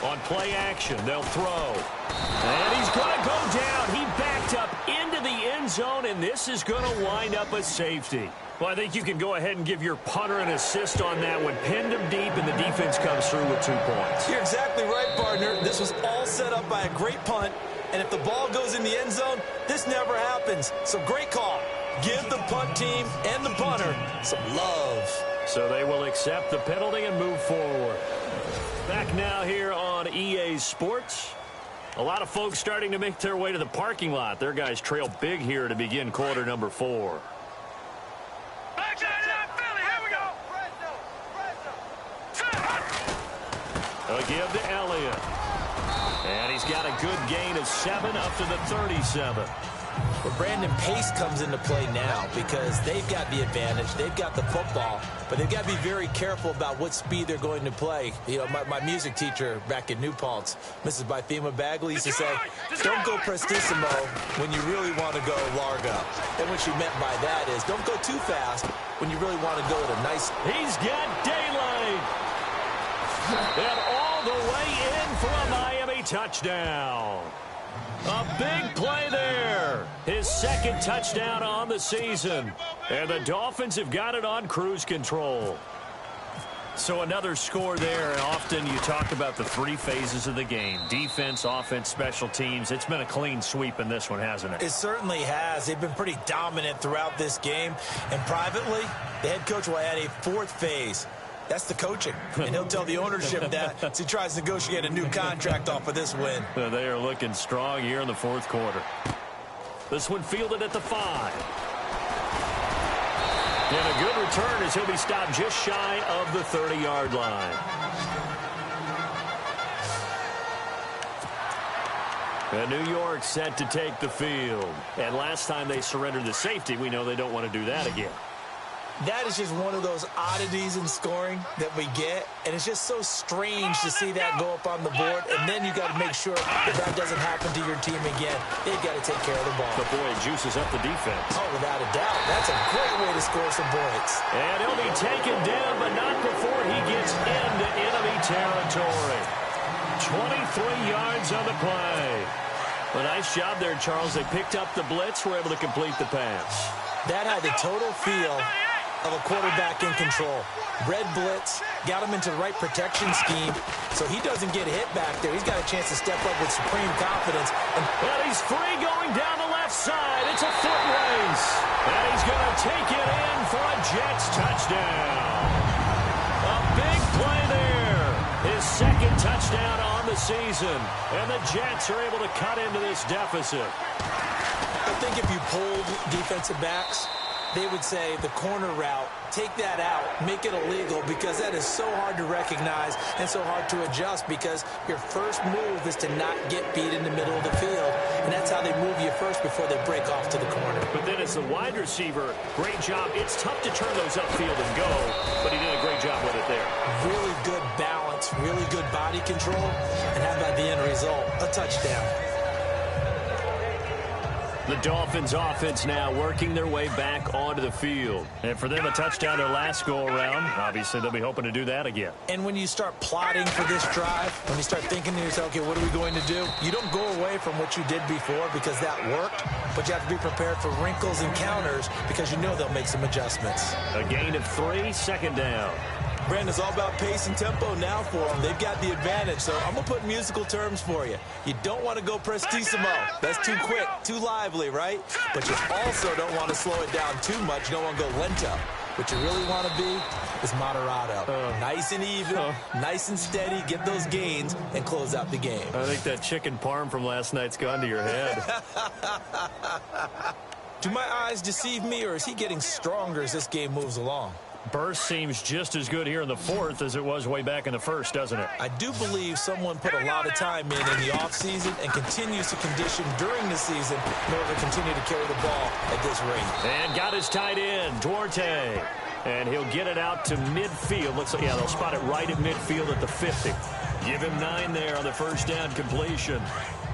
On play action, they'll throw. And he's going to go down. He backed up into the end zone, and this is going to wind up a safety. Well, I think you can go ahead and give your punter an assist on that one. Pinned him deep, and the defense comes through with 2 points. You're exactly right, partner. This was all set up by a great punt, and if the ball goes in the end zone, this never happens. So great call. Give the punt team and the punter some love. So they will accept the penalty and move forward. Back now here on EA Sports. A lot of folks starting to make their way to the parking lot. Their guys trail big here to begin quarter number 4. A give to Elliott. And he's got a good gain of 7 up to the 37. But Brandon, pace comes into play now because they've got the advantage. They've got the football, but they've got to be very careful about what speed they're going to play. You know, my music teacher back in New Paltz, Mrs. Bythema Bagley, used to say, don't go prestissimo when you really want to go largo. And what she meant by that is don't go too fast when you really want to go at a nice... He's got daylight. And all the way in for a Miami touchdown. A big play there. His second touchdown on the season. And the Dolphins have got it on cruise control. So another score there. And often you talk about the 3 phases of the game. Defense, offense, special teams. It's been a clean sweep in this one, hasn't it? It certainly has. They've been pretty dominant throughout this game. And privately, the head coach will add a 4th phase. That's the coaching. And he'll tell the ownership that as he tries to negotiate a new contract off of this win. They are looking strong here in the 4th quarter. This one fielded at the 5. And a good return as he'll be stopped just shy of the 30-yard line. And New York set to take the field. And last time they surrendered the safety, we know they don't want to do that again. That is just one of those oddities in scoring that we get, and it's just so strange to see that go up on the board, and then you got to make sure that doesn't happen to your team again. They've got to take care of the ball. But boy, it juices up the defense. Oh, without a doubt. That's a great way to score some points. And he'll be taken down, but not before he gets into enemy territory. 23 yards on the play. A nice job there, Charles. They picked up the blitz, were able to complete the pass. That had the total feel of a quarterback in control. Red blitz, got him into the right protection scheme, so he doesn't get hit back there. He's got a chance to step up with supreme confidence. And he's free going down the left side. It's a foot race. And he's going to take it in for a Jets touchdown. A big play there. His second touchdown on the season. And the Jets are able to cut into this deficit. I think if you polled defensive backs, they would say the corner route, take that out, make it illegal, because that is so hard to recognize and so hard to adjust, because your first move is to not get beat in the middle of the field, and that's how they move you first before they break off to the corner. But then as the wide receiver, great job. It's tough to turn those upfield and go, but he did a great job with it there. Really good balance, really good body control, and how about the end result? A touchdown. The Dolphins offense now working their way back onto the field. And for them, a touchdown their last go-around. Obviously, they'll be hoping to do that again. And when you start plotting for this drive, when you start thinking to yourself, okay, what are we going to do? You don't go away from what you did before because that worked, but you have to be prepared for wrinkles and counters because you know they'll make some adjustments. A gain of 3, second down. Brandon, it's all about pace and tempo now for them. They've got the advantage, so I'm going to put musical terms for you. You don't want to go prestissimo. That's too quick, too lively, right? But you also don't want to slow it down too much. You don't want to go lento. What you really want to be is moderato. Nice and even, nice and steady, get those gains, and close out the game. I think that chicken parm from last night's gone to your head. Do my eyes deceive me, or is he getting stronger as this game moves along? Burst seems just as good here in the fourth as it was way back in the first, doesn't it? I do believe someone put a lot of time in the offseason and continues to condition during the season in order to continue to carry the ball at this rate. And got his tight end, Duarte. And he'll get it out to midfield. Looks like, yeah, they'll spot it right at midfield at the 50. Give him 9 there on the first down completion.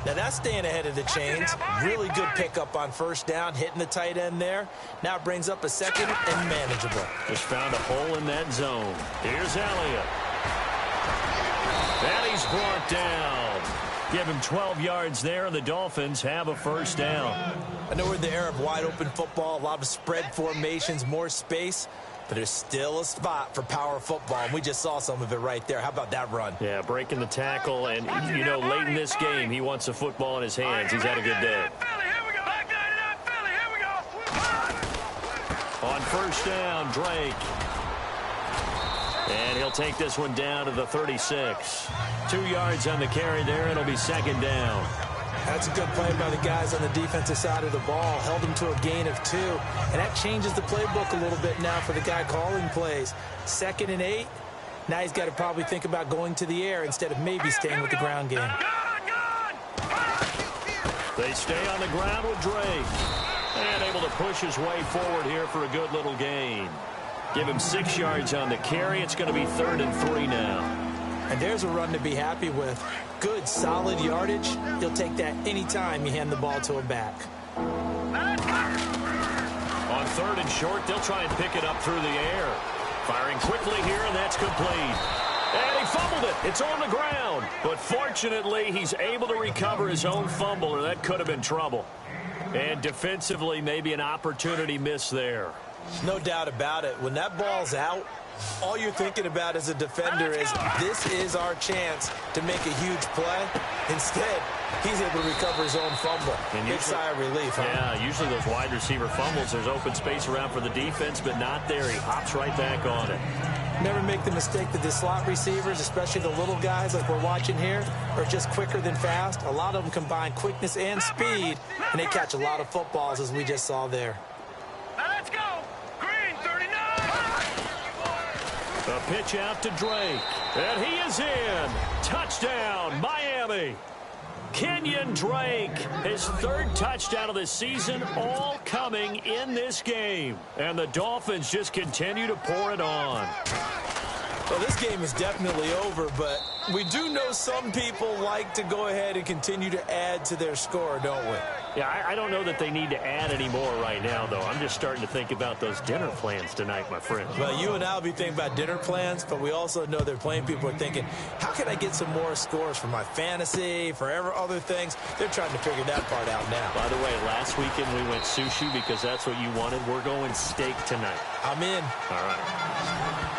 Now that's staying ahead of the chains. Really good pickup on first down, hitting the tight end there. Now it brings up a second and manageable. Just found a hole in that zone. Here's Elliott. And he's brought down. Give him 12 yards there, and the Dolphins have a first down. I know we're in the era of wide open football, a lot of spread formations, more space. But there's still a spot for power football, and we just saw some of it right there. How about that run? Yeah, breaking the tackle, and, you know, late in this game, he wants the football in his hands. He's had a good day. On first down, Drake. And he'll take this one down to the 36. 2 yards on the carry there, and it'll be second down. That's a good play by the guys on the defensive side of the ball. Held him to a gain of 2. And that changes the playbook a little bit now for the guy calling plays. 2nd and 8. Now he's got to probably think about going to the air instead of maybe staying with the ground game. They stay on the ground with Drake. And able to push his way forward here for a good little gain. Give him 6 yards on the carry. It's going to be 3rd and 3 now. And there's a run to be happy with. Good, solid yardage. He'll take that anytime you hand the ball to a back. On 3rd and short, they'll try and pick it up through the air. Firing quickly here, and that's complete. And he fumbled it. It's on the ground. But fortunately, he's able to recover his own fumble, or that could have been trouble. And defensively, maybe an opportunity miss there. No doubt about it. When that ball's out, all you're thinking about as a defender is this is our chance to make a huge play. Instead, he's able to recover his own fumble. Big sigh of relief, huh? Yeah, usually those wide receiver fumbles, there's open space around for the defense, but not there. He hops right back on it. Never make the mistake that the slot receivers, especially the little guys like we're watching here, are just quicker than fast. A lot of them combine quickness and speed, and they catch a lot of footballs, as we just saw there. Let's go. Green 39. A pitch out to Drake. And he is in. Touchdown, Miami. Kenyon Drake, his 3rd touchdown of the season, all coming in this game. And the Dolphins just continue to pour it on. Well, this game is definitely over, but we do know some people like to go ahead and continue to add to their score, don't we? Yeah, I don't know that they need to add any more right now, though. I'm just starting to think about those dinner plans tonight, my friend. Well, you and I will be thinking about dinner plans, but we also know they're playing people are thinking, how can I get some more scores for my fantasy, for other things? They're trying to figure that part out now. By the way, last weekend we went sushi because that's what you wanted. We're going steak tonight. I'm in. All right.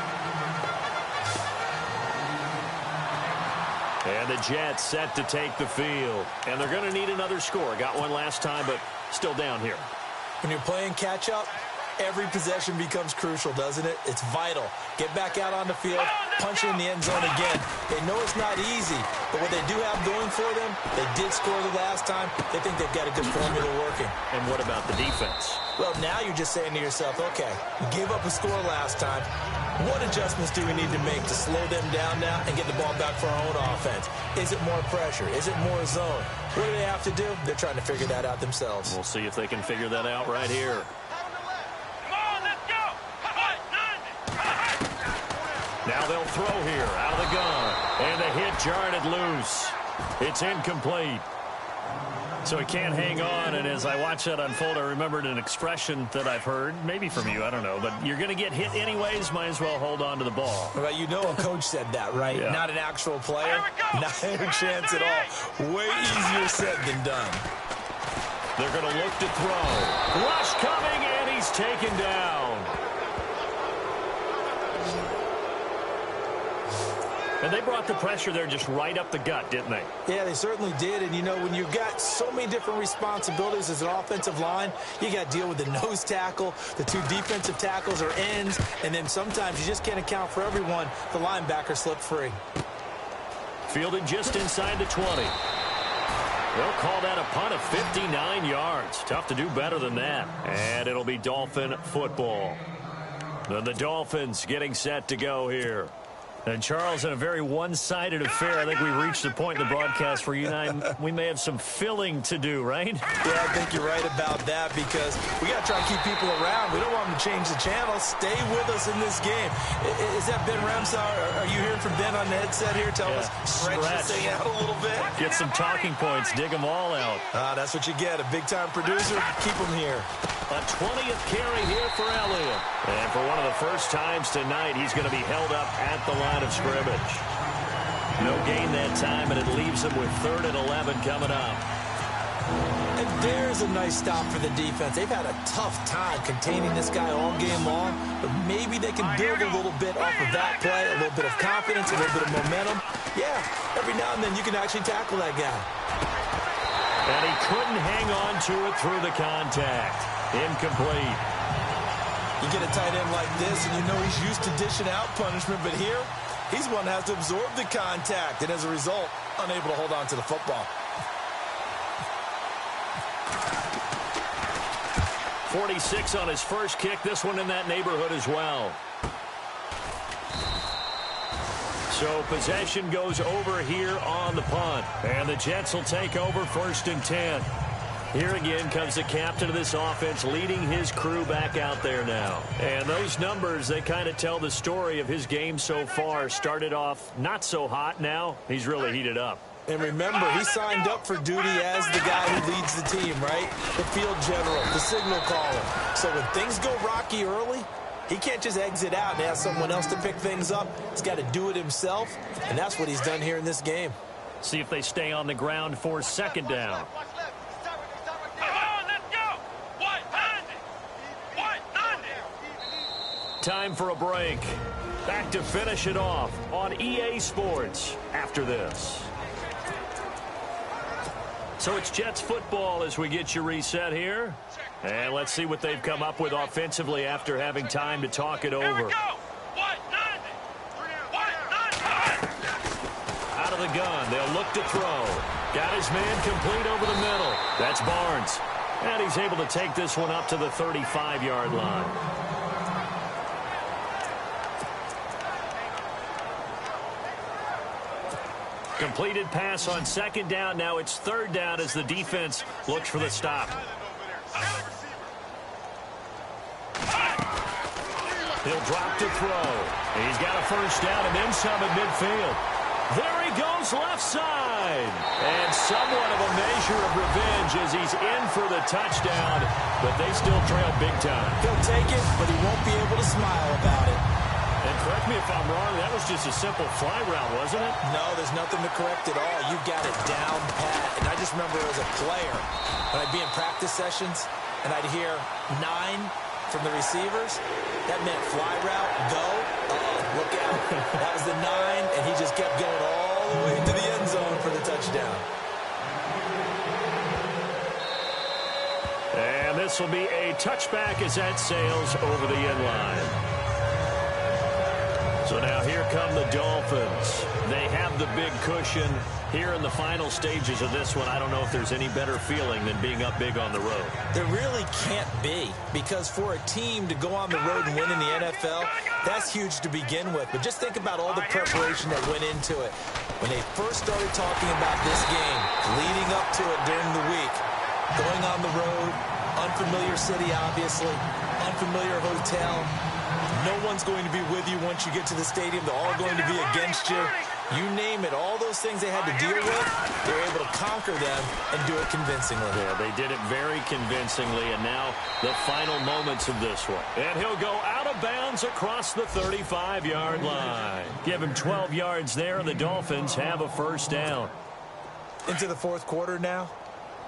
And the Jets set to take the field. And they're going to need another score. Got one last time, but still down here. When you're playing catch-up, every possession becomes crucial, doesn't it? It's vital. Get back out on the field, punch it in the end zone again. They know it's not easy, but what they do have going for them, they did score the last time. They think they've got a good formula working. And what about the defense? Well, now you're just saying to yourself, okay, we gave up a score last time. What adjustments do we need to make to slow them down now and get the ball back for our own offense? Is it more pressure? Is it more zone? What do they have to do? They're trying to figure that out themselves. We'll see if they can figure that out right here. Come on, let's go. Now they'll throw here out of the gun. And the hit jarred it loose. It's incomplete. So he can't hang on, and as I watch that unfold, I remembered an expression that I've heard, maybe from you, I don't know, but you're going to get hit anyways, might as well hold on to the ball. Well, you know a coach said that, right? Yeah. Not an actual player. Not a chance at all. Way easier said than done. They're going to look to throw. Rush coming, and he's taken down. And they brought the pressure there just right up the gut, didn't they? Yeah, they certainly did. And, you know, when you've got so many different responsibilities as an offensive line, you got to deal with the nose tackle, the two defensive tackles or ends, and then sometimes you just can't account for everyone. The linebacker slipped free. Fielded just inside the 20. They'll call that a punt of 59 yards. Tough to do better than that. And it'll be Dolphin football. Then the Dolphins getting set to go here. And, Charles, in a very one-sided affair, I think we've reached the point in the broadcast where you and I, we may have some filling to do, right? Yeah, I think you're right about that because we got to try and keep people around. We don't want them to change the channel. Stay with us in this game. Is that Ben Ramsar? Are you hearing from Ben on the headset here? Tell us, stretch this thing out a little bit. Get some talking points. Dig them all out. That's what you get. A big-time producer. Keep them here. A 20th carry here for Elliott. And for one of the first times tonight, he's going to be held up at the line of scrimmage. No gain that time, and it leaves him with 3rd and 11 coming up. And there's a nice stop for the defense. They've had a tough time containing this guy all game long, but maybe they can build a little bit off of that play, a little bit of confidence, a little bit of momentum. Yeah, every now and then you can actually tackle that guy. And he couldn't hang on to it through the contact. Incomplete. You get a tight end like this, and you know he's used to dishing out punishment, but here, he's one that has to absorb the contact, and as a result, unable to hold on to the football. 46 on his first kick. This one in that neighborhood as well. So possession goes over here on the punt. And the Jets will take over 1st and 10. Here again comes the captain of this offense leading his crew back out there now. And those numbers, they kind of tell the story of his game so far. Started off not so hot. Now he's really heated up. And remember, he signed up for duty as the guy who leads the team, right? The field general, the signal caller. So when things go rocky early, he can't just exit out and ask someone else to pick things up. He's got to do it himself, and that's what he's done here in this game. See if they stay on the ground for 2nd down. Time for a break. Back to finish it off on EA Sports after this. So it's Jets football as we get you reset here. And let's see what they've come up with offensively after having time to talk it over. Out of the gun, they'll look to throw. Got his man complete over the middle. That's Barnes. And he's able to take this one up to the 35-yard line. Completed pass on 2nd down. Now it's 3rd down as the defense looks for the stop. He'll drop to throw. He's got a 1st down and then some at midfield. There he goes left side. And somewhat of a measure of revenge as he's in for the touchdown. But they still trail big time. He'll take it, but he won't be able to smile about it. And correct me if I'm wrong, that was just a simple fly route, wasn't it? No, there's nothing to correct at all. You got it down pat. And I just remember as a player, when I'd be in practice sessions, and I'd hear 9 from the receivers, that meant fly route, go, look out. That was the 9, and he just kept going all the way to the end zone for the touchdown. And this will be a touchback as that sails over the end line. So now here come the Dolphins. They have the big cushion here in the final stages of this one. I don't know if there's any better feeling than being up big on the road. There really can't be, because for a team to go on the road and win in the NFL, that's huge to begin with. But just think about all the preparation that went into it. When they first started talking about this game, leading up to it during the week, going on the road, unfamiliar city, obviously, unfamiliar hotel. No one's going to be with you once you get to the stadium. They're all going to be against you. You name it, all those things they had to deal with, they were able to conquer them and do it convincingly. Yeah, they did it very convincingly, and now the final moments of this one. And he'll go out of bounds across the 35-yard line. Give him 12 yards there, and the Dolphins have a first down. Into the fourth quarter now.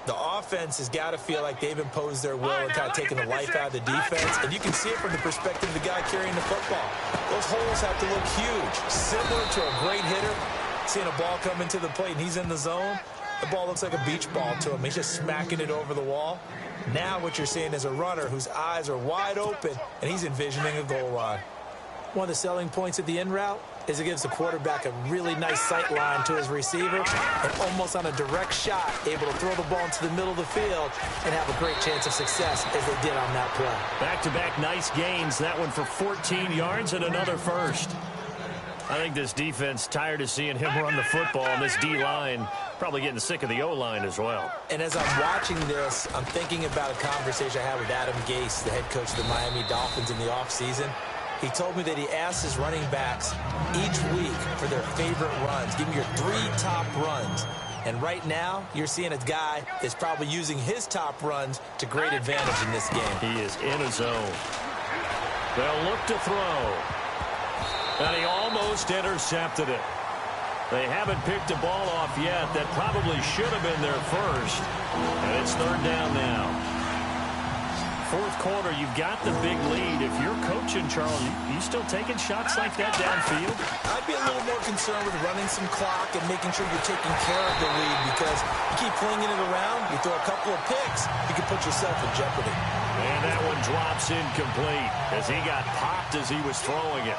The offense has got to feel like they've imposed their will and kind of taken the life out of the defense. And you can see it from the perspective of the guy carrying the football. Those holes have to look huge, similar to a great hitter. Seeing a ball come into the plate and he's in the zone, the ball looks like a beach ball to him. He's just smacking it over the wall. Now what you're seeing is a runner whose eyes are wide open, and he's envisioning a goal line. One of the selling points of the in route is it gives the quarterback a really nice sight line to his receiver, and almost on a direct shot, able to throw the ball into the middle of the field and have a great chance of success as they did on that play. Back-to-back nice gains. That one for 14 yards and another first. I think this defense tired of seeing him run the football, and this D-line probably getting sick of the O-line as well. And as I'm watching this, I'm thinking about a conversation I had with Adam Gase, the head coach of the Miami Dolphins, in the offseason. He told me that he asked his running backs each week for their favorite runs. Give me your 3 top runs. And right now, you're seeing a guy that's probably using his top runs to great advantage in this game. He is in a zone. They'll look to throw. And he almost intercepted it. They haven't picked a ball off yet. That probably should have been their first. And it's third down now. Fourth quarter, you've got the big lead. If you're coaching, Charles, you still taking shots like that downfield? I'd be a little more concerned with running some clock and making sure you're taking care of the lead, because you keep flinging it around, you throw a couple of picks, you can put yourself in jeopardy. And that one drops incomplete as he got popped as he was throwing it.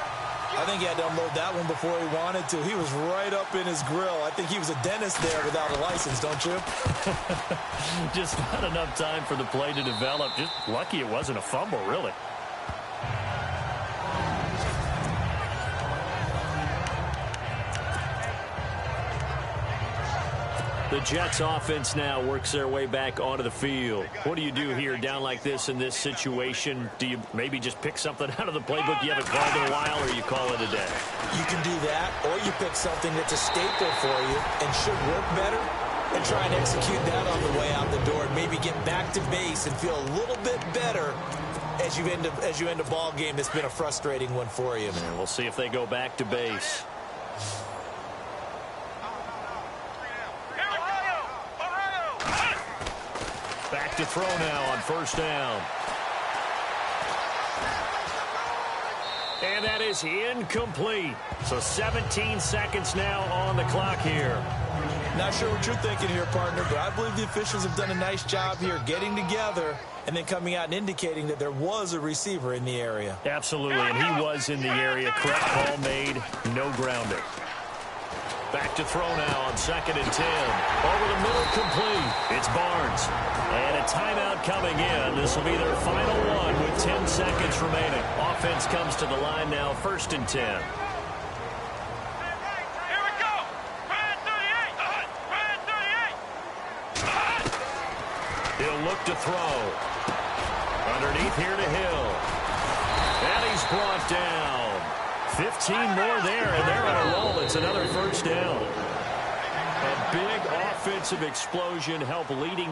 I think he had to unload that one before he wanted to. He was right up in his grill. I think he was a dentist there without a license, don't you? Just not enough time for the play to develop. Just lucky it wasn't a fumble, really. The Jets offense now works their way back onto the field. What do you do here down like this in this situation? Do you maybe just pick something out of the playbook you haven't called in a while, or you call it a day? You can do that, or you pick something that's a staple for you and should work better and try and execute that on the way out the door and maybe get back to base and feel a little bit better as you end a ball game that's been a frustrating one for you. And we'll see if they go back to base. Back to throw now on first down. And that is incomplete. So 17 seconds now on the clock here. Not sure what you're thinking here, partner, but I believe the officials have done a nice job here getting together and then coming out and indicating that there was a receiver in the area. Absolutely, and he was in the area. Correct call made, no grounding. Back to throw now on 2nd and 10. Over the middle, complete. It's Barnes. And a timeout coming in. This will be their final one with 10 seconds remaining. Offense comes to the line now, 1st and 10. Here we go. Red 38. Red 38. He'll look to throw. Underneath here to Hill. And he's brought down. 15 more there, and they're on a roll. It's another first down. A big offensive explosion help leading.